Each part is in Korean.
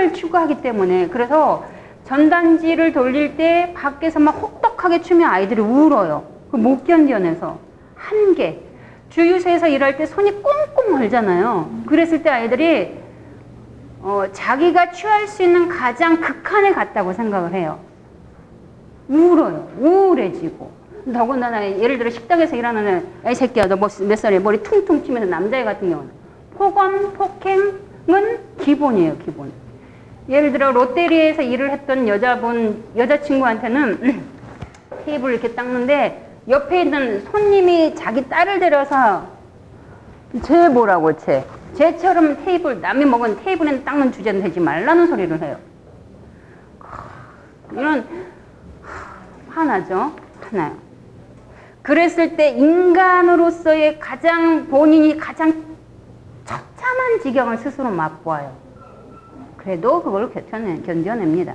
시간을 추구하기 때문에. 그래서 전단지를 돌릴 때 밖에서 막 혹독하게 추면 아이들이 울어요. 못 견뎌내서. 한계. 주유소에서 일할 때 손이 꽁꽁 얼잖아요. 그랬을 때 아이들이 자기가 취할 수 있는 가장 극한에 갔다고 생각을 해요. 울어요. 우울해지고. 더군다나 예를 들어 식당에서 일하는 애, 이 새끼야 너 몇 살이야? 머리 퉁퉁 치면서 남자애 같은 경우는 폭언, 폭행은 기본이에요. 기본. 예를 들어 롯데리아에서 일을 했던 여자친구한테는 테이블을 이렇게 닦는데 옆에 있는 손님이 자기 딸을 데려서 쟤 뭐라고 쟤처럼 남이 먹은 테이블에 닦는 주제는 되지 말라는 소리를 해요. 이런 화나죠? 화나요. 그랬을 때 인간으로서의 본인이 가장 처참한 지경을 스스로 맛보아요. 그래도 그걸 견뎌냅니다.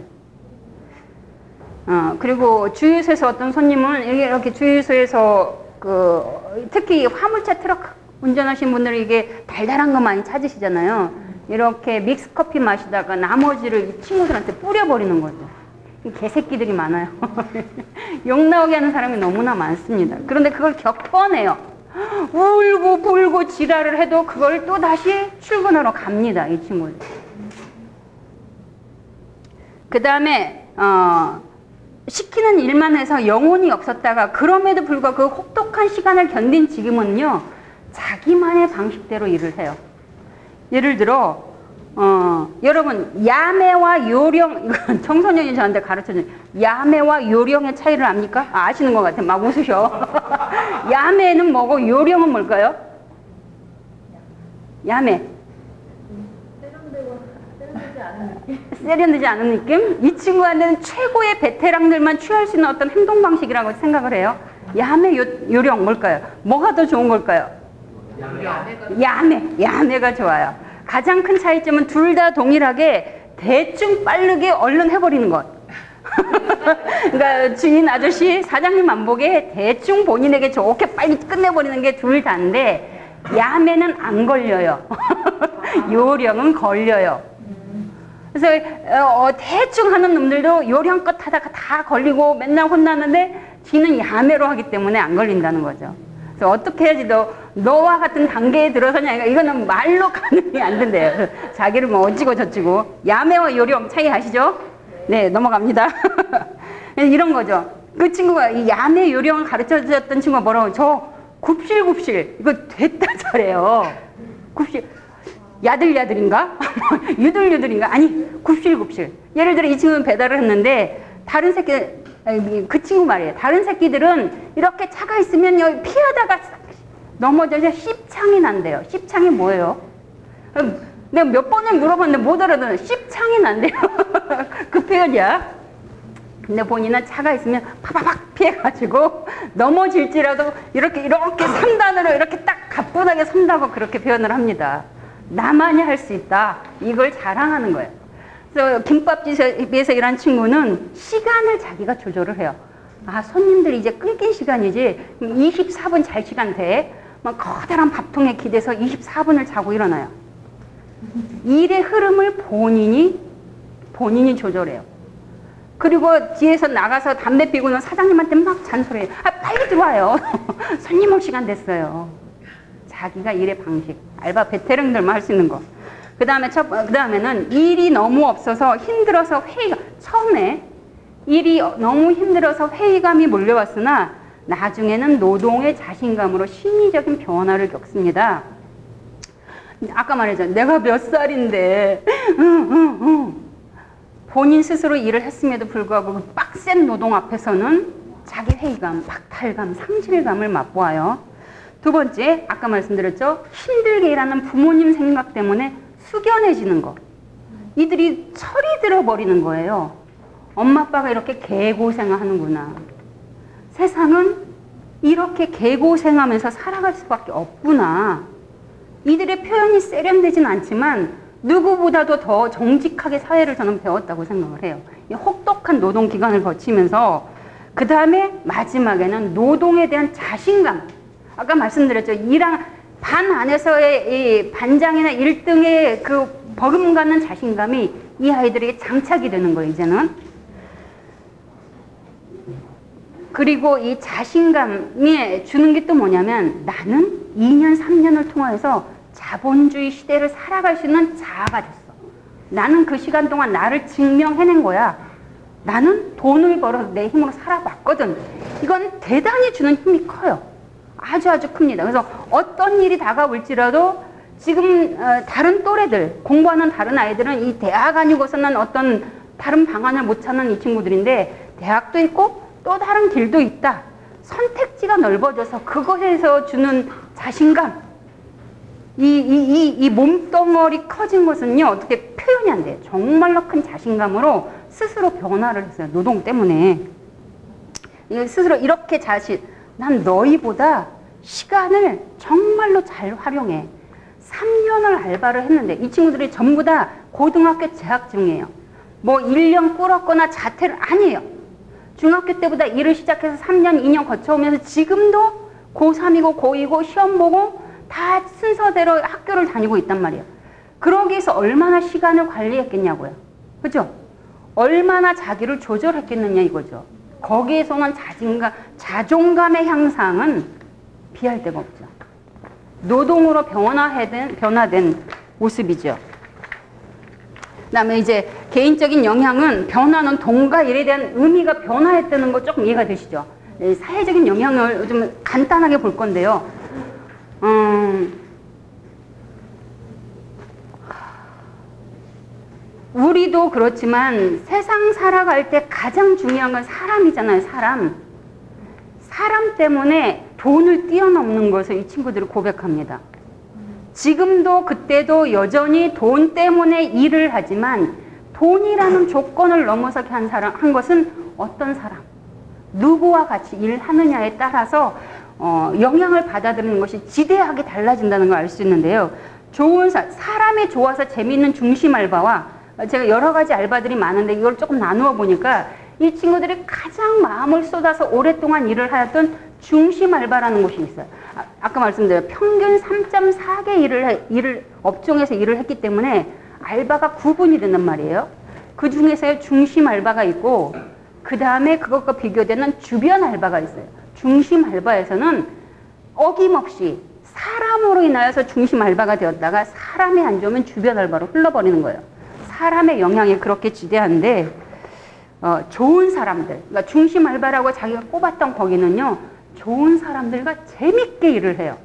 그리고 주유소에서 어떤 손님은 이렇게 주유소에서 특히 화물차 트럭 운전하시는 분들은 이게 달달한 거 많이 찾으시잖아요. 이렇게 믹스 커피 마시다가 나머지를 이 친구들한테 뿌려버리는 거죠. 개새끼들이 많아요. 욕 나오게 하는 사람이 너무나 많습니다. 그런데 그걸 겪어내요. 울고 불고 지랄을 해도 그걸 또 다시 출근하러 갑니다. 이 친구들. 그 다음에 시키는 일만 해서 영혼이 없었다가 그럼에도 불구하고 그 혹독한 시간을 견딘 지금은요. 자기만의 방식대로 일을 해요. 예를 들어 여러분 야매와 요령, 이건 청소년이 저한테 가르쳐준 야매와 요령의 차이를 압니까? 아시는 것 같아요. 막 웃으셔. 야매는 뭐고 요령은 뭘까요? 야매. 세련되지 않은 느낌? 이 친구한테는 최고의 베테랑들만 취할 수 있는 어떤 행동 방식이라고 생각을 해요. 야매, 요령 뭘까요? 뭐가 더 좋은 걸까요? 야매가 좋아요. 가장 큰 차이점은 둘 다 동일하게 대충 빠르게 얼른 해버리는 것. 그러니까 주인 아저씨 사장님 안 보게 대충 본인에게 좋게 빨리 끝내버리는 게 둘 다인데 야매는 안 걸려요. 요령은 걸려요. 그래서 대충 하는 놈들도 요령껏 하다가 다 걸리고 맨날 혼나는데 지는 야매로 하기 때문에 안 걸린다는 거죠. 그래서 어떻게 해야지 너와 같은 단계에 들어서냐, 이거는 말로 가능이 안 된대요. 자기를 뭐 어찌고 저찌고. 야매와 요령 차이 아시죠? 네, 넘어갑니다. 이런 거죠. 그 친구가 이 야매 요령을 가르쳐 줬던 친구가 뭐라고, 저 굽실굽실 이거 됐다 잘해요. 굽실 야들야들인가? 유들유들인가? 아니 굽실굽실. 예를 들어 이 친구는 배달을 했는데 다른 새끼, 그 친구 말이에요. 다른 새끼들은 이렇게 차가 있으면 여기 피하다가 넘어져서 씹창이 난대요. 씹창이 뭐예요? 내가 몇 번을 물어봤는데 못 알아듣는 씹창이 난대요. 그 표현이야. 근데 본인은 차가 있으면 파파팍 피해가지고 넘어질지라도 이렇게 3단으로 이렇게 딱 가뿐하게 선다고 그렇게 표현을 합니다. 나만이 할 수 있다. 이걸 자랑하는 거예요. 그래서 김밥집에서 일한 친구는 시간을 자기가 조절을 해요. 아, 손님들이 이제 끊긴 시간이지. 24분 잘 시간 돼. 막 커다란 밥통에 기대서 24분을 자고 일어나요. 일의 흐름을 본인이 조절해요. 그리고 뒤에서 나가서 담배 피고는 사장님한테 막 잔소리해요. 아, 빨리 들어와요. 손님 올 시간 됐어요. 자기가 일의 방식. 알바 베테랑들만 할 수 있는 거. 그 다음에는 일이 너무 없어서 힘들어서 처음에 일이 너무 힘들어서 회의감이 몰려왔으나 나중에는 노동의 자신감으로 심리적인 변화를 겪습니다. 아까 말했잖아요. 내가 몇 살인데 본인 스스로 일을 했음에도 불구하고 그 빡센 노동 앞에서는 자기 회의감, 박탈감, 상실감을 맛보아요. 두 번째, 아까 말씀드렸죠. 힘들게 일하는 부모님 생각 때문에 숙연해지는 거. 이들이 철이 들어버리는 거예요. 엄마 아빠가 이렇게 개고생을 하는구나. 세상은 이렇게 개고생하면서 살아갈 수밖에 없구나. 이들의 표현이 세련되진 않지만 누구보다도 더 정직하게 사회를 저는 배웠다고 생각을 해요. 이 혹독한 노동 기간을 거치면서 그 다음에 마지막에는 노동에 대한 자신감. 아까 말씀드렸죠. 반 안에서의 이 반장이나 1등의 그 버금가는 자신감이 이 아이들에게 장착이 되는 거예요, 이제는. 그리고 이 자신감이 주는 게 또 뭐냐면 나는 2년, 3년을 통해서 자본주의 시대를 살아갈 수 있는 자아가 됐어. 나는 그 시간 동안 나를 증명해낸 거야. 나는 돈을 벌어서 내 힘으로 살아봤거든. 이건 대단히 주는 힘이 커요. 아주 큽니다. 그래서 어떤 일이 다가올지라도 지금 다른 또래들, 공부하는 다른 아이들은 이 대학 아니고서는 어떤 다른 방안을 못 찾는 이 친구들인데 대학도 있고 또 다른 길도 있다. 선택지가 넓어져서 그것에서 주는 자신감, 이 몸덩어리 커진 것은요 어떻게 표현이 안 돼요. 정말로 큰 자신감으로 스스로 변화를 했어요. 노동 때문에. 스스로 이렇게 난 너희보다 시간을 정말로 잘 활용해. 3년을 알바를 했는데 이 친구들이 전부 다 고등학교 재학 중이에요. 뭐 1년 꿇었거나 자퇴를 아니에요. 중학교 때보다 일을 시작해서 3년, 2년 거쳐오면서 지금도 고3이고 고2고 시험 보고 다 순서대로 학교를 다니고 있단 말이에요. 그러기 위해서 얼마나 시간을 관리했겠냐고요. 그죠? 얼마나 자기를 조절했겠느냐 이거죠. 거기에서는 자존감의 향상은 비할 데가 없죠. 노동으로 변화된 모습이죠. 그 다음에 이제 개인적인 영향은 변화는 돈과 일에 대한 의미가 변화했다는 거 조금 이해가 되시죠? 사회적인 영향을 좀 간단하게 볼 건데요. 우리도 그렇지만 세상 살아갈 때 가장 중요한 건 사람이잖아요. 사람 때문에 돈을 뛰어넘는 것을 이 친구들이 고백합니다. 지금도 그때도 여전히 돈 때문에 일을 하지만 돈이라는 조건을 넘어서게 한 것은 어떤 사람, 누구와 같이 일하느냐에 따라서 영향을 받아들이는 것이 지대하게 달라진다는 걸 알 수 있는데요. 사람이 좋아서 재미있는 중심 알바와 제가 여러 가지 알바들이 많은데 이걸 조금 나누어 보니까 이 친구들이 가장 마음을 쏟아서 오랫동안 일을 하였던 중심 알바라는 곳이 있어요. 아까 말씀드린 평균 3.4개 업종에서 일을 했기 때문에 알바가 구분이 된단 말이에요. 그 중에서 중심 알바가 있고 그 다음에 그것과 비교되는 주변 알바가 있어요. 중심 알바에서는 어김없이 사람으로 인하여서 중심 알바가 되었다가 사람이 안 좋으면 주변 알바로 흘러버리는 거예요. 사람의 영향이 그렇게 지대한데 좋은 사람들, 그러니까 중심 알바라고 자기가 꼽았던 거기는요, 좋은 사람들과 재밌게 일을 해요.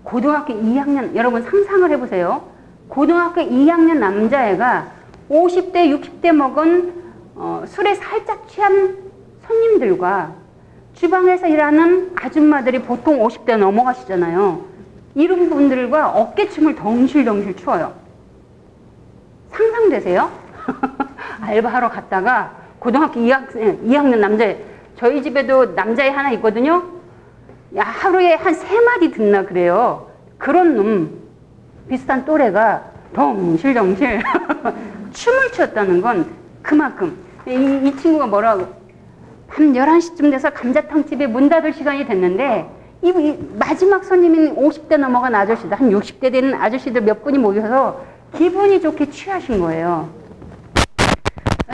고등학교 2학년, 여러분 상상을 해보세요. 고등학교 2학년 남자애가 50대, 60대 먹은 술에 살짝 취한 손님들과 주방에서 일하는 아줌마들이 보통 50대 넘어가시잖아요. 이런 분들과 어깨춤을 덩실덩실 추어요. 상상되세요? 알바하러 갔다가 고등학교 2학년 남자애, 저희 집에도 남자애 하나 있거든요. 야, 하루에 한 3마디 듣나 그래요. 그런 놈, 비슷한 또래가 덩실덩실 춤을 췄다는 건 그만큼 이 친구가 뭐라고, 밤 11시쯤 돼서 감자탕집에 문 닫을 시간이 됐는데 이 마지막 손님인 50대 넘어간 아저씨들, 한 60대 되는 아저씨들 몇 분이 모여서 기분이 좋게 취하신 거예요.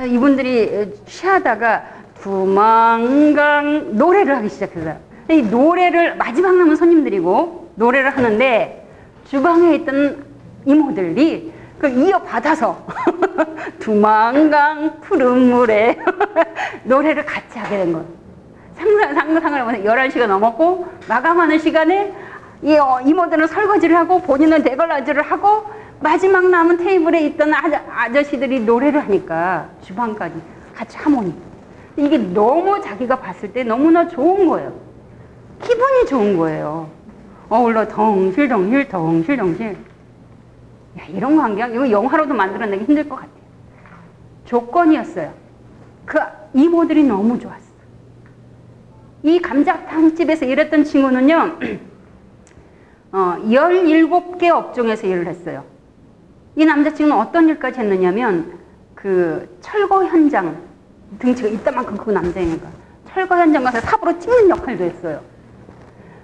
이분들이 취하다가 두만강 노래를 하기 시작했어요. 이 노래를 마지막 남은 손님들이고 노래를 하는데 주방에 있던 이모들이 그걸 이어받아서 두만강 푸른 물에 노래를 같이 하게 된 거예요. 상상을 해보세요. 11시가 넘었고 마감하는 시간에 이 이모들은 설거지를 하고 본인은 대걸라지를 하고 마지막 남은 테이블에 있던 아저씨들이 노래를 하니까 주방까지 같이 하모니. 이게 너무 자기가 봤을 때 너무나 좋은 거예요. 기분이 좋은 거예요. 어울러 덩실덩실 덩실덩실. 야, 이런 광경, 이거 영화로도 만들어내기 힘들 것 같아요. 조건이었어요. 그 이모들이 너무 좋았어. 이 감자탕집에서 일했던 친구는요, 17개 업종에서 일을 했어요. 이 남자친구는 어떤 일까지 했느냐면, 그 철거 현장, 등치가 이따만큼 그 남자애니까 철거 현장 가서 삽으로 찍는 역할도 했어요.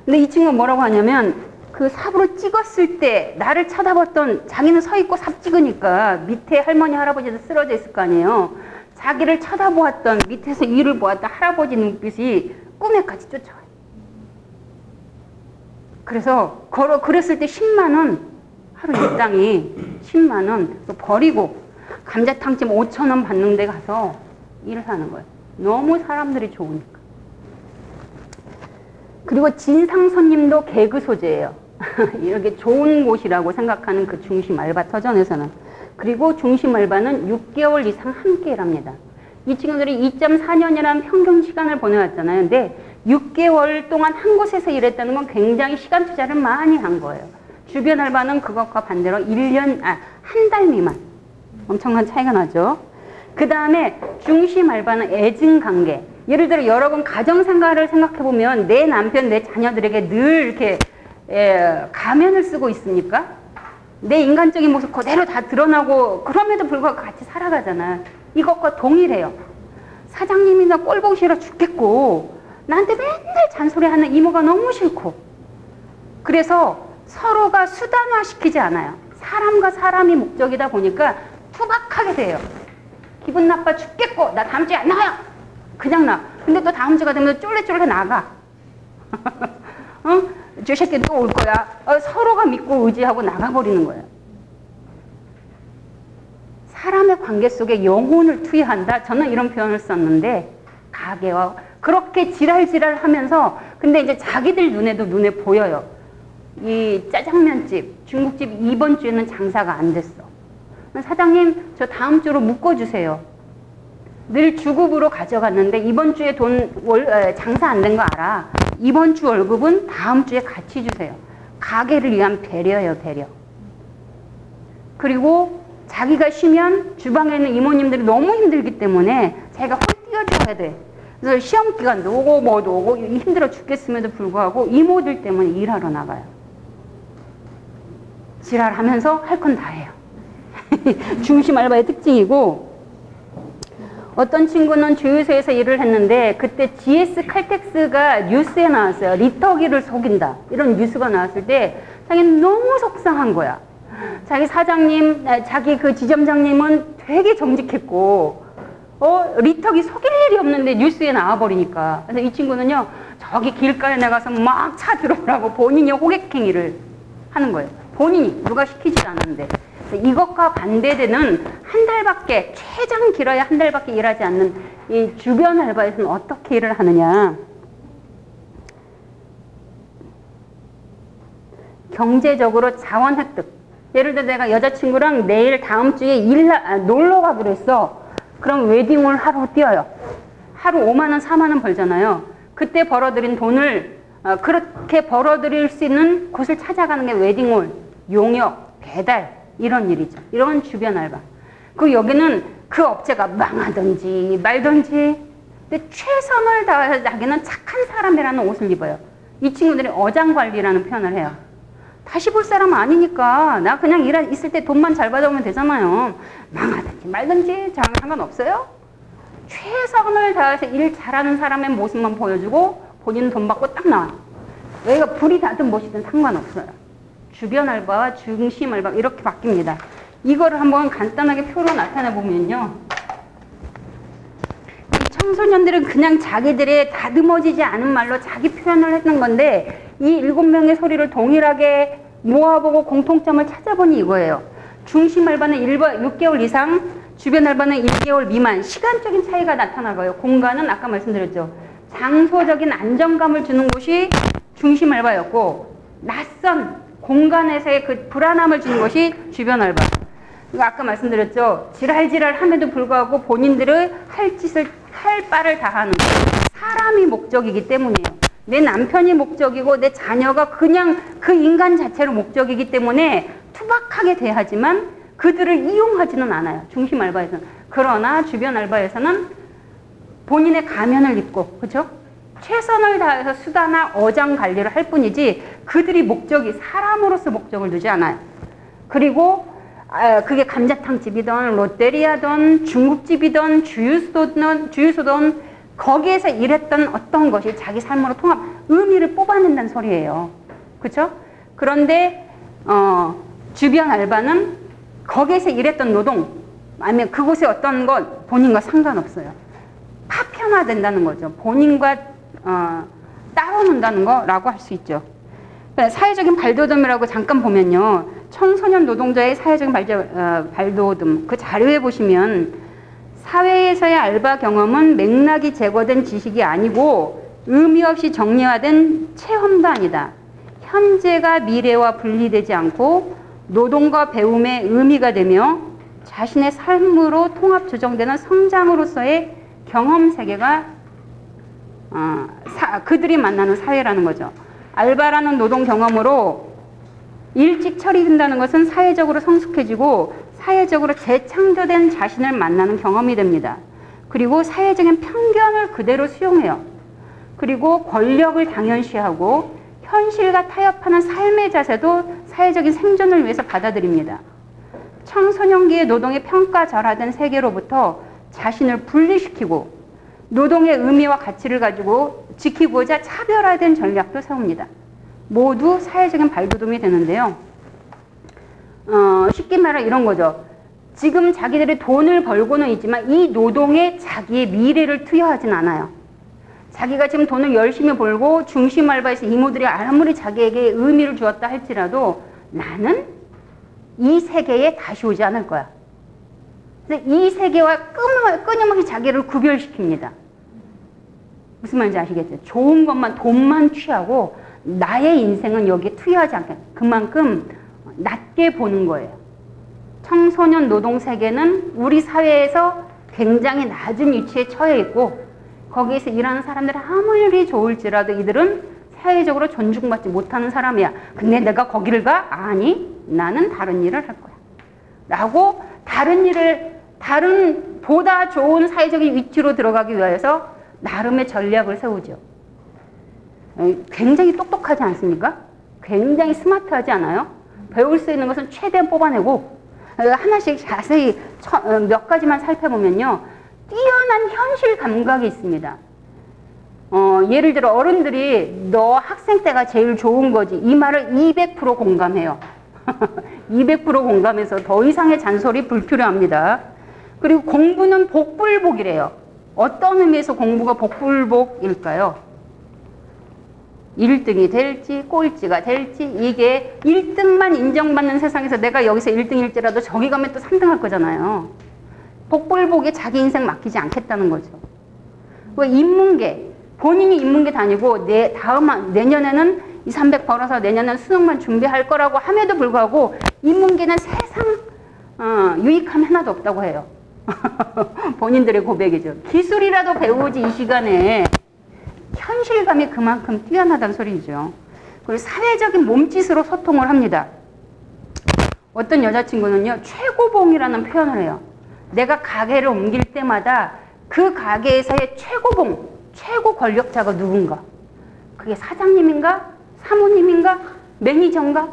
근데 이 친구가 뭐라고 하냐면, 그 삽으로 찍었을 때 나를 쳐다봤던, 자기는 서 있고 삽 찍으니까 밑에 할머니 할아버지도 쓰러져 있을 거 아니에요. 자기를 쳐다보았던, 밑에서 위를 보았던 할아버지 눈빛이 꿈에까지 쫓아와요. 그래서 그랬을 때 10만 원, 하루 일당이 10만 원 버리고 감자탕집 5천 원 받는 데 가서 일을 하는 거예요. 너무 사람들이 좋으니까. 그리고 진상 손님도 개그 소재예요. 이렇게 좋은 곳이라고 생각하는 그 중심 알바 터전에서는. 그리고 중심 알바는 6개월 이상 함께 일합니다. 이 친구들이 2.4년이라는 평균 시간을 보내왔잖아요. 근데 6개월 동안 한 곳에서 일했다는 건 굉장히 시간 투자를 많이 한 거예요. 주변 알바는 그것과 반대로 한 달 미만. 엄청난 차이가 나죠. 그 다음에 중심 알바는 애증관계. 예를 들어 여러분 가정생활을 생각해보면 내 남편, 내 자녀들에게 늘 이렇게 가면을 쓰고 있습니까? 내 인간적인 모습 그대로 다 드러나고 그럼에도 불구하고 같이 살아가잖아요. 이것과 동일해요. 사장님이 나 꼴 보기 싫어 죽겠고 나한테 맨날 잔소리하는 이모가 너무 싫고, 그래서 서로가 수단화시키지 않아요. 사람과 사람이 목적이다 보니까 투박하게 돼요. 기분 나빠 죽겠고 나 다음 주에 안 나가요. 그냥 나. 근데 또 다음 주가 되면 쫄래쫄래 나가. 저 새끼 또 올 거야. 서로가 믿고 의지하고 나가버리는 거예요. 사람의 관계 속에 영혼을 투여한다. 저는 이런 표현을 썼는데, 가게와 그렇게 지랄지랄 하면서, 근데 이제 자기들 눈에 보여요. 이 짜장면집, 중국집 이번 주에는 장사가 안 됐어. 사장님, 저 다음 주로 묶어주세요. 늘 주급으로 가져갔는데 이번 주에 장사 안 된 거 알아. 이번 주 월급은 다음 주에 같이 주세요. 가게를 위한 배려예요, 배려. 그리고 자기가 쉬면 주방에 있는 이모님들이 너무 힘들기 때문에 자기가 홀 뛰어줘야 돼. 그래서 시험 기간도 오고 뭐도 오고 힘들어 죽겠음에도 불구하고 이모들 때문에 일하러 나가요. 지랄하면서 할 건 다 해요. 중심 알바의 특징이고, 어떤 친구는 주유소에서 일을 했는데 그때 GS 칼텍스가 뉴스에 나왔어요. 리터기를 속인다. 이런 뉴스가 나왔을 때 자기는 너무 속상한 거야. 자기 사장님, 자기 그 지점장님은 되게 정직했고, 리터기 속일 일이 없는데 뉴스에 나와버리니까. 그래서 이 친구는요, 저기 길가에 나가서 막 차 들어오라고 본인이 호객행위를 하는 거예요. 본인이, 누가 시키지 않았는데. 이것과 반대되는 한 달밖에, 최장 길어야 한 달밖에 일하지 않는 이 주변 알바에서는 어떻게 일을 하느냐. 경제적으로 자원 획득. 예를 들어 내가 여자친구랑 내일 다음 주에 놀러 가기로 했어. 그럼 웨딩홀 하루 뛰어요. 하루 5만 원, 4만 원 벌잖아요. 그때 벌어들인 돈을 그렇게 벌어들일 수 있는 곳을 찾아가는 게 웨딩홀, 용역, 배달, 이런 일이죠. 이런 주변 알바. 그리고 여기는 그 업체가 망하든지 말든지, 근데 최선을 다해서 자기는 착한 사람이라는 옷을 입어요. 이 친구들이 어장관리라는 표현을 해요. 다시 볼 사람은 아니니까 나 그냥 있을 때 돈만 잘 받아오면 되잖아요. 망하든지 말든지 저랑 상관없어요. 최선을 다해서 일 잘하는 사람의 모습만 보여주고 본인은 돈 받고 딱 나와요. 여기가 불이 나든 무엇이든 상관없어요. 주변 알바와 중심 알바 이렇게 바뀝니다. 이거를 한번 간단하게 표로 나타내 보면요. 이 청소년들은 그냥 자기들의 다듬어지지 않은 말로 자기 표현을 했는 건데, 이 7명의 소리를 동일하게 모아보고 공통점을 찾아보니 이거예요. 중심 알바는 6개월 이상, 주변 알바는 1개월 미만. 시간적인 차이가 나타나고요. 공간은 아까 말씀드렸죠. 장소적인 안정감을 주는 곳이 중심 알바였고, 낯선 공간에서의 그 불안함을 주는 것이 주변 알바. 아까 말씀드렸죠. 지랄지랄함에도 불구하고 본인들의 할 바를 다 하는 사람이 목적이기 때문이에요. 내 남편이 목적이고 내 자녀가 그냥 그 인간 자체로 목적이기 때문에 투박하게 대하지만 그들을 이용하지는 않아요. 중심 알바에서는. 그러나 주변 알바에서는 본인의 가면을 입고, 그렇죠? 최선을 다해서 수다나 어장 관리를 할 뿐이지 그들이 목적이 사람으로서 목적을 두지 않아요. 그리고 그게 감자탕집이든 롯데리아든 중국집이든 주유소든 거기에서 일했던 어떤 것이 자기 삶으로 의미를 뽑아낸다는 소리예요. 그렇죠? 그런데 주변 알바는 거기에서 일했던 노동 아니면 그곳의 어떤 것 본인과 상관없어요. 파편화된다는 거죠. 본인과 따로 논다는 거라고 할 수 있죠. 사회적인 발돋움이라고 잠깐 보면요. 청소년 노동자의 사회적인 발돋움 그 자료에 보시면 사회에서의 알바 경험은 맥락이 제거된 지식이 아니고 의미 없이 정리화된 체험도 아니다. 현재가 미래와 분리되지 않고 노동과 배움의 의미가 되며 자신의 삶으로 통합 조정되는 성장으로서의 경험 세계가 그들이 만나는 사회라는 거죠. 알바라는 노동 경험으로 일찍 처리된다는 것은 사회적으로 성숙해지고 사회적으로 재창조된 자신을 만나는 경험이 됩니다. 그리고 사회적인 편견을 그대로 수용해요. 그리고 권력을 당연시하고 현실과 타협하는 삶의 자세도 사회적인 생존을 위해서 받아들입니다. 청소년기의 노동의 평가절하된 세계로부터 자신을 분리시키고 노동의 의미와 가치를 가지고 지키고자 차별화된 전략도 세웁니다. 모두 사회적인 발돋움이 되는데요. 쉽게 말해 이런 거죠. 지금 자기들이 돈을 벌고는 있지만 이 노동에 자기의 미래를 투여하진 않아요. 자기가 지금 돈을 열심히 벌고 중심 알바에서 이모들이 아무리 자기에게 의미를 주었다 할지라도 나는 이 세계에 다시 오지 않을 거야. 그래서 이 세계와 끊임없이 자기를 구별시킵니다. 무슨 말인지 아시겠죠? 좋은 것만, 돈만 취하고 나의 인생은 여기에 투여하지 않게 그만큼 낮게 보는 거예요. 청소년 노동 세계는 우리 사회에서 굉장히 낮은 위치에 처해 있고 거기에서 일하는 사람들이 아무리 좋을지라도 이들은 사회적으로 존중받지 못하는 사람이야. 근데 내가 거기를 가? 아니, 나는 다른 일을 할 거야. 라고 다른 보다 좋은 사회적인 위치로 들어가기 위해서 나름의 전략을 세우죠. 굉장히 똑똑하지 않습니까? 굉장히 스마트하지 않아요? 배울 수 있는 것은 최대한 뽑아내고 하나씩 자세히 몇 가지만 살펴보면요. 뛰어난 현실 감각이 있습니다. 예를 들어 어른들이 너 학생 때가 제일 좋은 거지 이 말을 200% 공감해요. 200% 공감해서 더 이상의 잔소리 불필요합니다. 그리고 공부는 복불복이래요. 어떤 의미에서 공부가 복불복일까요? 1등이 될지 꼴찌가 될지 이게 1등만 인정받는 세상에서 내가 여기서 1등일지라도 저기 가면 또 3등 할 거잖아요. 복불복에 자기 인생 맡기지 않겠다는 거죠. 인문계 본인이 인문계 다니고 내년에는 2, 300 벌어서 내년에는 수능만 준비할 거라고 함에도 불구하고 인문계는 세상 유익함 하나도 없다고 해요. 본인들의 고백이죠. 기술이라도 배우지 이 시간에 현실감이 그만큼 뛰어나다는 소리죠. 그리고 사회적인 몸짓으로 소통을 합니다. 어떤 여자친구는요. 최고봉이라는 표현을 해요. 내가 가게를 옮길 때마다 그 가게에서의 최고봉, 최고 권력자가 누군가. 그게 사장님인가? 사모님인가? 매니저인가?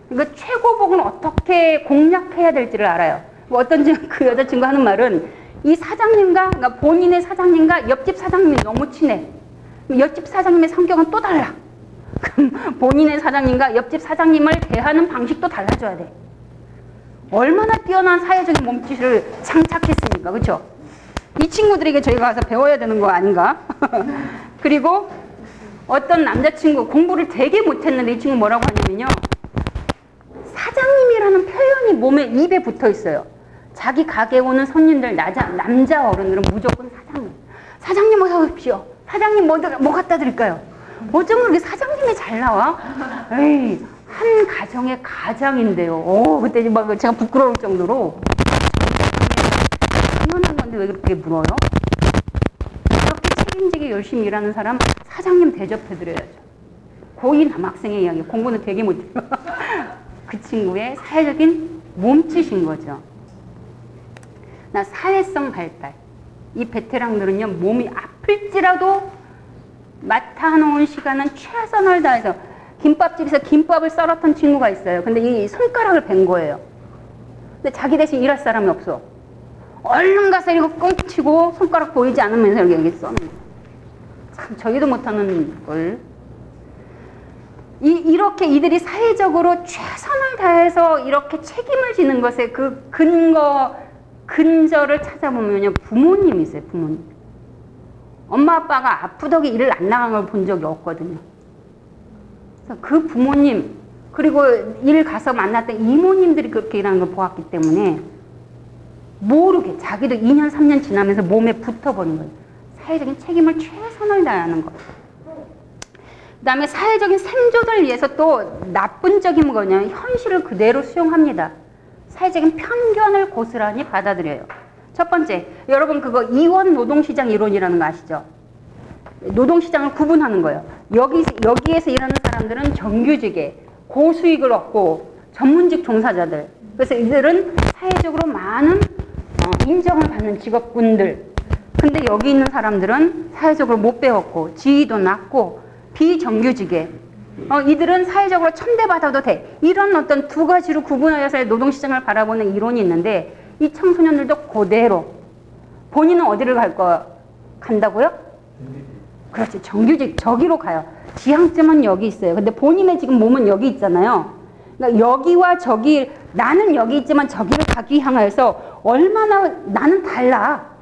그러니까 최고봉을 어떻게 공략해야 될지를 알아요. 어떤 그 여자친구 하는 말은 이 사장님과 그러니까 본인의 사장님과 옆집 사장님이 너무 친해. 옆집 사장님의 성격은 또 달라. 그럼 본인의 사장님과 옆집 사장님을 대하는 방식도 달라져야 돼. 얼마나 뛰어난 사회적인 몸짓을 장착했습니까? 그렇죠? 이 친구들에게 저희가 가서 배워야 되는 거 아닌가? 그리고 어떤 남자친구 공부를 되게 못했는데 이 친구 뭐라고 하냐면요. 사장님이라는 표현이 몸에 입에 붙어 있어요. 자기 가게에 오는 손님들 남자 어른들은 무조건 사장님. 사장님 어서 오십시오. 사장님 뭐 갖다 드릴까요? 어쩜 그렇게 사장님이 잘 나와? 에이, 한 가정의 가장인데요. 그때 막 제가 부끄러울 정도로 당연한 건데 왜 그렇게 물어요? 그렇게 책임지게 열심히 일하는 사람 사장님 대접해드려야죠. 고2 남학생의 이야기 공부는 되게 못해요. 그 친구의 사회적인 몸짓인 거죠. 나 사회성 발달. 이 베테랑들은요 몸이 아플지라도 맡아놓은 시간은 최선을 다해서 김밥집에서 김밥을 썰었던 친구가 있어요. 근데 이 손가락을 벤 거예요. 근데 자기 대신 일할 사람이 없어. 얼른 가서 이거 꽁치고 손가락 보이지 않으면서 이렇게 써는 거예요. 참 저희도 못하는 걸. 이렇게 이들이 사회적으로 최선을 다해서 이렇게 책임을 지는 것에 그 근저를 찾아보면요. 부모님이 있어요. 부모님. 엄마 아빠가 아프다고 일을 안 나간 걸 본 적이 없거든요. 그래서 그 부모님 그리고 일 가서 만났던 이모님들이 그렇게 일하는 걸 보았기 때문에 모르게 자기도 2년 3년 지나면서 몸에 붙어버린 거예요. 사회적인 책임을 최선을 다하는 것. 그 다음에 사회적인 생존을 위해서 또 나쁜 적인 거냐 현실을 그대로 수용합니다. 사회적인 편견을 고스란히 받아들여요. 첫 번째, 여러분 그거 이원 노동시장 이론이라는 거 아시죠? 노동시장을 구분하는 거예요. 여기에서 일하는 사람들은 정규직에 고수익을 얻고 전문직 종사자들. 그래서 이들은 사회적으로 많은 인정을 받는 직업군들. 근데 여기 있는 사람들은 사회적으로 못 배웠고 지위도 낮고 비정규직에 이들은 사회적으로 천대받아도 돼. 이런 어떤 두 가지로 구분하여서 노동시장을 바라보는 이론이 있는데 이 청소년들도 그대로 본인은 어디를 간다고요? 그렇지. 정규직 저기로 가요. 지향점은 여기 있어요. 근데 본인의 지금 몸은 여기 있잖아요. 그러니까 여기와 저기 나는 여기 있지만 저기를 가기 향해서 얼마나 나는 달라.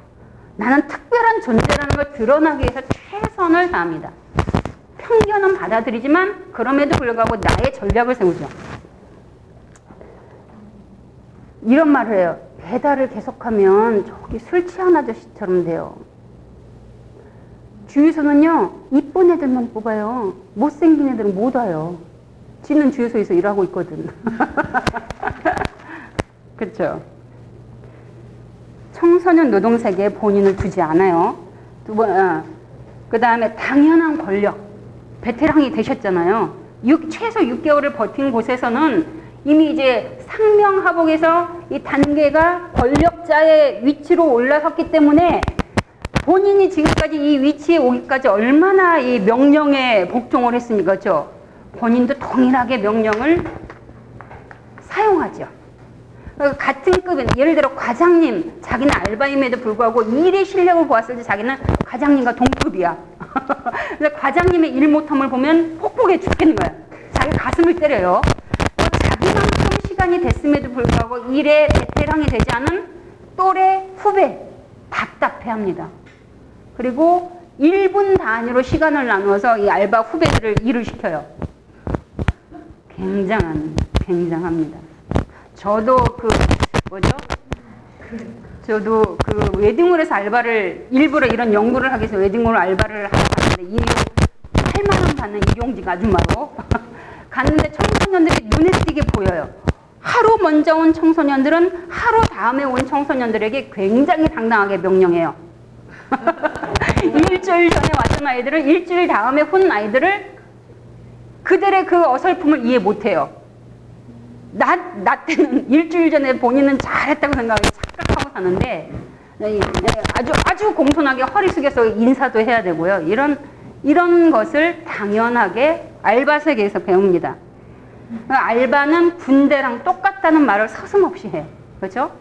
나는 특별한 존재라는 걸 드러나기 위해서 최선을 다합니다. 편견은 받아들이지만 그럼에도 불구하고 나의 전략을 세우죠. 이런 말을 해요. 배달을 계속하면 저기 술 취한 아저씨처럼 돼요. 주유소는요. 이쁜 애들만 뽑아요. 못생긴 애들은 못 와요. 지는 주유소에서 일하고 있거든. 그렇죠? 청소년 노동세계에 본인을 두지 않아요. 그 다음에 당연한 권력. 베테랑이 되셨잖아요. 최소 6개월을 버틴 곳에서는 이미 이제 상명하복에서 이 단계가 권력자의 위치로 올라섰기 때문에 본인이 지금까지 이 위치에 오기까지 얼마나 이 명령에 복종을 했습니까? 그렇죠? 본인도 동일하게 명령을 사용하죠. 같은 급인, 예를 들어 과장님, 자기는 알바임에도 불구하고 일의 실력을 보았을 때 자기는 과장님과 동급이야. 그래서 과장님의 일 못함을 보면 폭폭해 죽겠는 거야. 자기 가슴을 때려요. 또 자기만큼 시간이 됐음에도 불구하고 일에 베테랑이 되지 않은 또래 후배, 답답해합니다. 그리고 1분 단위로 시간을 나누어서 이 알바 후배들을 일을 시켜요. 굉장합니다. 저도 저도 그 웨딩홀에서 알바를 일부러 이런 연구를 하기 위해서 웨딩홀 알바를 하러 갔는데 8만 원 받는 일용직 아줌마로 갔는데 청소년들이 눈에 띄게 보여요. 하루 먼저 온 청소년들은 하루 다음에 온 청소년들에게 굉장히 당당하게 명령해요. 일주일 전에 왔던 아이들은 일주일 다음에 온 아이들을 그들의 그 어설픔을 이해 못해요. 나 때는 일주일 전에 본인은 잘했다고 생각하고 착각하고 사는데 아주 공손하게 허리 숙여서 인사도 해야 되고요. 이런 것을 당연하게 알바 세계에서 배웁니다. 알바는 군대랑 똑같다는 말을 서슴없이 해요. 그렇죠?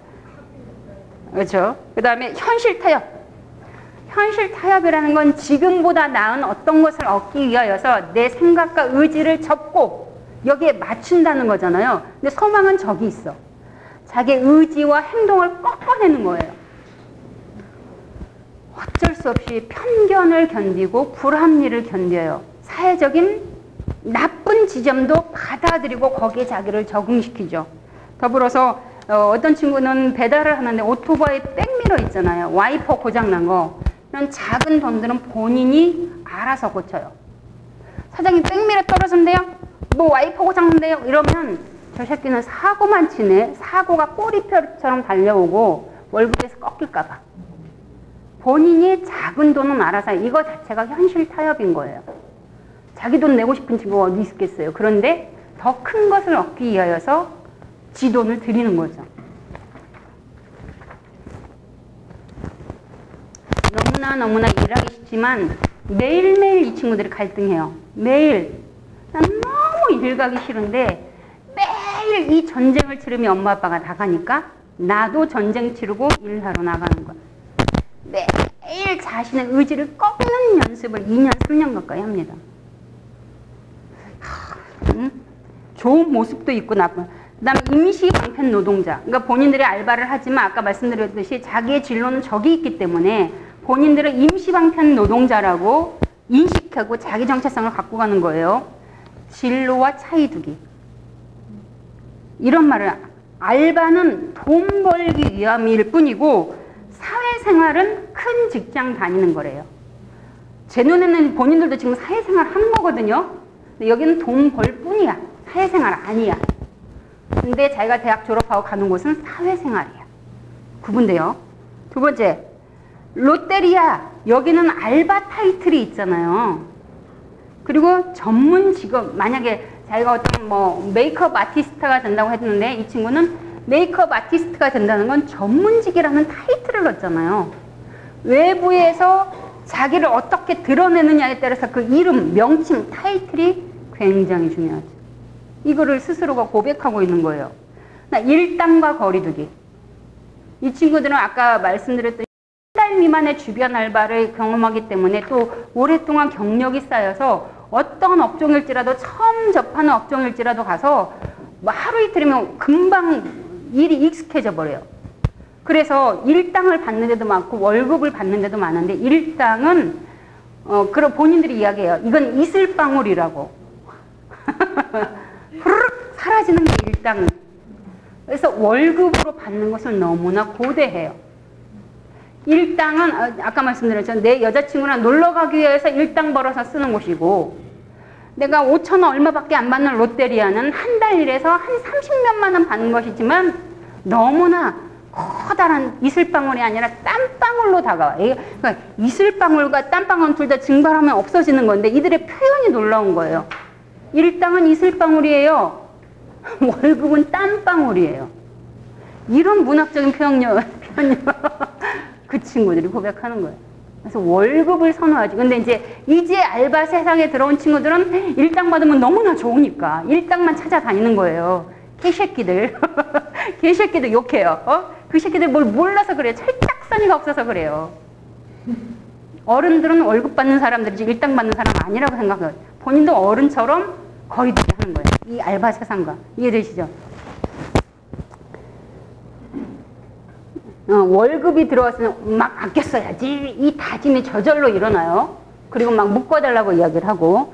그렇죠? 그 다음에 현실 타협. 현실 타협이라는 건 지금보다 나은 어떤 것을 얻기 위하여서 내 생각과 의지를 접고 여기에 맞춘다는 거잖아요. 근데 소망은 저기 있어. 자기 의지와 행동을 꺾어내는 거예요. 어쩔 수 없이 편견을 견디고 불합리를 견뎌요. 사회적인 나쁜 지점도 받아들이고 거기에 자기를 적응시키죠. 더불어서 어떤 친구는 배달을 하는데 오토바이 백미러 있잖아요. 와이퍼 고장난 거. 이런 작은 돈들은 본인이 알아서 고쳐요. 사장님 백미러 떨어진대요? 뭐 와이퍼 고장난대요? 이러면 저 새끼는 사고만 치네. 사고가 꼬리표처럼 달려오고 월급에서 꺾일까 봐. 본인이 작은 돈은 알아서 이거 자체가 현실 타협인 거예요. 자기 돈 내고 싶은 친구가 어디 있겠어요. 그런데 더 큰 것을 얻기 위하여서 지 돈을 드리는 거죠. 너무나 일하기 쉽지만 매일매일 이 친구들이 갈등해요. 매일. 난 너무 일 가기 싫은데 매일 이 전쟁을 치르며 엄마 아빠가 나가니까 나도 전쟁 치르고 일하러 나가는 거야. 매일 자신의 의지를 꺾는 연습을 2년, 3년 가까이 합니다. 좋은 모습도 있고 나쁜. 그다음에 임시 방편 노동자. 그러니까 본인들이 알바를 하지만 아까 말씀드렸듯이 자기의 진로는 저기 있기 때문에 본인들은 임시 방편 노동자라고 인식하고 자기 정체성을 갖고 가는 거예요. 진로와 차이 두기. 이런 말을 알바는 돈 벌기 위함일 뿐이고 사회생활은 큰 직장 다니는 거래요. 제 눈에는 본인들도 지금 사회생활 하는 거거든요. 근데 여기는 돈 벌 뿐이야. 사회생활 아니야. 근데 자기가 대학 졸업하고 가는 곳은 사회생활이야. 구분돼요. 두 번째, 롯데리아. 여기는 알바 타이틀이 있잖아요. 그리고 전문 직업. 만약에 자기가 어떤 뭐 메이크업 아티스트가 된다고 했는데 이 친구는 메이크업 아티스트가 된다는 건 전문직이라는 타이틀을 얻잖아요. 외부에서 자기를 어떻게 드러내느냐에 따라서 그 이름, 명칭, 타이틀이 굉장히 중요하죠. 이거를 스스로가 고백하고 있는 거예요. 일당과 거리두기. 이 친구들은 아까 말씀드렸던 한 달 미만의 주변 알바를 경험하기 때문에 또 오랫동안 경력이 쌓여서 어떤 업종일지라도 처음 접하는 업종일지라도 가서 뭐 하루 이틀이면 금방 일이 익숙해져 버려요. 그래서 일당을 받는 데도 많고 월급을 받는 데도 많은데 일당은 그런 본인들이 이야기해요. 이건 이슬방울이라고. 후루룩 사라지는 게 일당. 그래서 월급으로 받는 것을 너무나 고대해요. 일당은 아까 말씀드렸죠. 내 여자친구랑 놀러 가기 위해서 일당 벌어서 쓰는 곳이고 내가 5,000원 얼마밖에 안 받는 롯데리아는 한 달 일해서 한 30몇만 원 받는 것이지만 너무나 커다란 이슬방울이 아니라 땀방울로 다가와. 그러니까 이슬방울과 땀방울은 둘 다 증발하면 없어지는 건데 이들의 표현이 놀라운 거예요. 일당은 이슬방울이에요. 월급은 땀방울이에요. 이런 문학적인 표현력 그 친구들이 고백하는 거예요. 그래서 월급을 선호하지. 근데 이제 알바 세상에 들어온 친구들은 일당 받으면 너무나 좋으니까 일당만 찾아다니는 거예요. 개새끼들. 개새끼들 욕해요. 그 새끼들 뭘 몰라서 그래요. 철딱서니가 없어서 그래요. 어른들은 월급 받는 사람들이지 일당 받는 사람 아니라고 생각해요. 본인도 어른처럼 거리두기 하는 거예요. 이 알바 세상과. 이해되시죠? 월급이 들어왔으면 막 아껴 써야지. 이 다짐이 저절로 일어나요. 그리고 막 묶어달라고 이야기를 하고.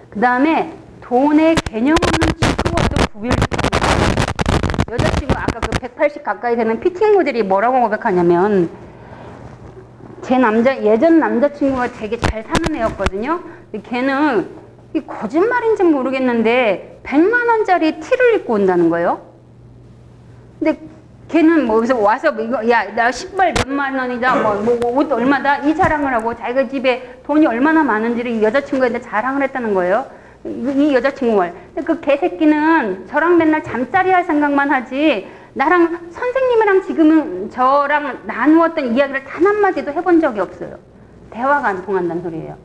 그 다음에 돈의 개념 없는 친구와도 구별시켜요. 여자친구 아까 그 180 가까이 되는 피팅 모델이 뭐라고 고백하냐면 제 예전 남자친구가 되게 잘 사는 애였거든요. 걔는 이 거짓말인지 모르겠는데 100만 원짜리 티를 입고 온다는 거예요. 근데 걔는 뭐 여기서 와서 이거 야 나 신발 몇만 원이다 뭐 옷 얼마다 이 자랑을 하고 자기가 집에 돈이 얼마나 많은지를 이 여자친구한테 자랑을 했다는 거예요. 이 여자친구가. 그 개새끼는 저랑 맨날 잠자리 할 생각만 하지 나랑 선생님이랑 지금은 저랑 나누었던 이야기를 단 한마디도 해본 적이 없어요. 대화가 안 통한다는 소리예요.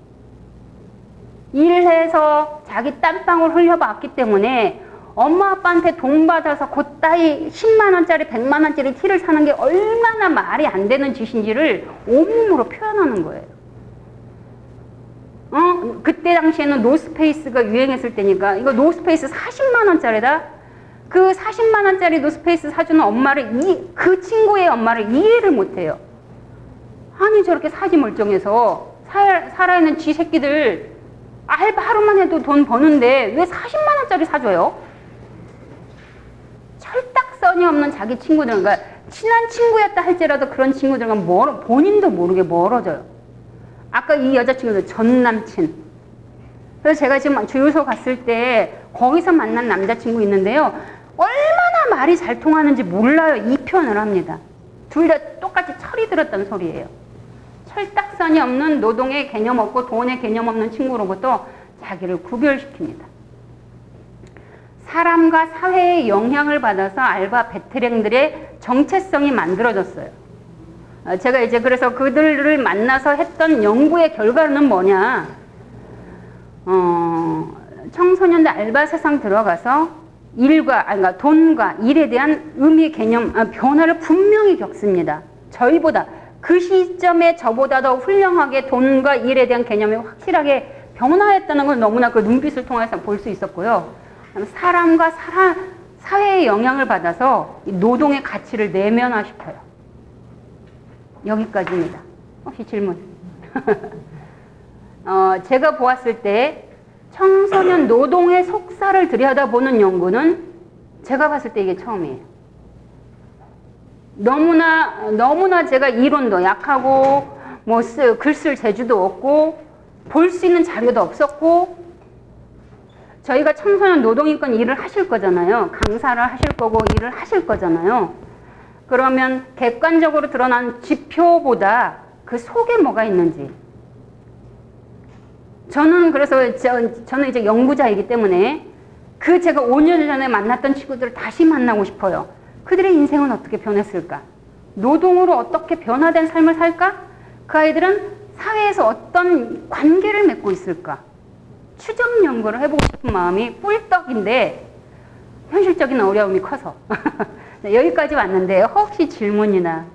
일해서 자기 땀방울 흘려봤기 때문에 엄마 아빠한테 돈 받아서 그따위 10만 원짜리 100만 원짜리 티를 사는 게 얼마나 말이 안 되는 짓인지를 온몸으로 표현하는 거예요. 그때 당시에는 노스페이스가 유행했을 때니까 이거 노스페이스 40만 원짜리다. 그 40만 원짜리 노스페이스 사주는 엄마를 그 친구의 엄마를 이해를 못해요. 아니 저렇게 사지 멀쩡해서 살아있는 지 새끼들 알바 하루만 해도 돈 버는데 왜 40만 원짜리 사줘요? 철딱서니 없는 자기 친구들, 그러니까 친한 친구였다 할지라도 그런 친구들과 본인도 모르게 멀어져요. 아까 이 여자친구도 전 남친. 그래서 제가 지금 주유소 갔을 때 거기서 만난 남자친구 있는데요. 얼마나 말이 잘 통하는지 몰라요. 이 표현을 합니다. 둘 다 똑같이 철이 들었다는 소리예요. 철딱선이 없는 노동의 개념 없고 돈의 개념 없는 친구로부터 자기를 구별시킵니다. 사람과 사회의 영향을 받아서 알바 베테랑들의 정체성이 만들어졌어요. 제가 그래서 그들을 만나서 했던 연구의 결과는 뭐냐. 청소년들 알바 세상 들어가서 그러니까 돈과 일에 대한 의미 개념, 변화를 분명히 겪습니다. 저희보다 그 시점에 저보다 더 훌륭하게 돈과 일에 대한 개념이 확실하게 변화했다는 걸 너무나 그 눈빛을 통해서 볼 수 있었고요. 사람과 사회의 영향을 받아서 노동의 가치를 내면화시켜요. 여기까지입니다. 혹시 질문? 제가 보았을 때 청소년 노동의 속사를 들여다보는 연구는 제가 봤을 때 이게 처음이에요. 너무나 제가 이론도 약하고 뭐 글 쓸 재주도 없고 볼 수 있는 자료도 없었고, 저희가 청소년 노동인권 일을 하실 거잖아요. 강사를 하실 거고 일을 하실 거잖아요. 그러면 객관적으로 드러난 지표보다 그 속에 뭐가 있는지, 저는 그래서 저는 이제 연구자이기 때문에 그 제가 5년 전에 만났던 친구들을 다시 만나고 싶어요. 그들의 인생은 어떻게 변했을까? 노동으로 어떻게 변화된 삶을 살까? 그 아이들은 사회에서 어떤 관계를 맺고 있을까? 추적 연구를 해보고 싶은 마음이 꿀떡인데 현실적인 어려움이 커서 여기까지 왔는데 혹시 질문이나,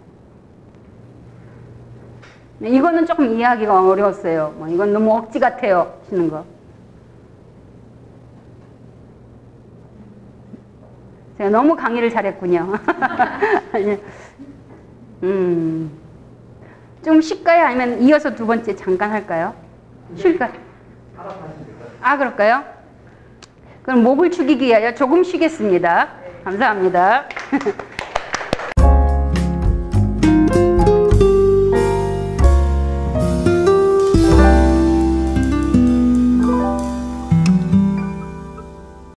이거는 조금 이해하기가 어려웠어요. 뭐 이건 너무 억지 같아요 하시는 거. 제가 너무 강의를 잘했군요. 좀 쉴까요? 아니면 이어서 두 번째 잠깐 할까요? 쉴까요? 아, 그럴까요? 그럼 목을 축이기 위하여 조금 쉬겠습니다. 감사합니다.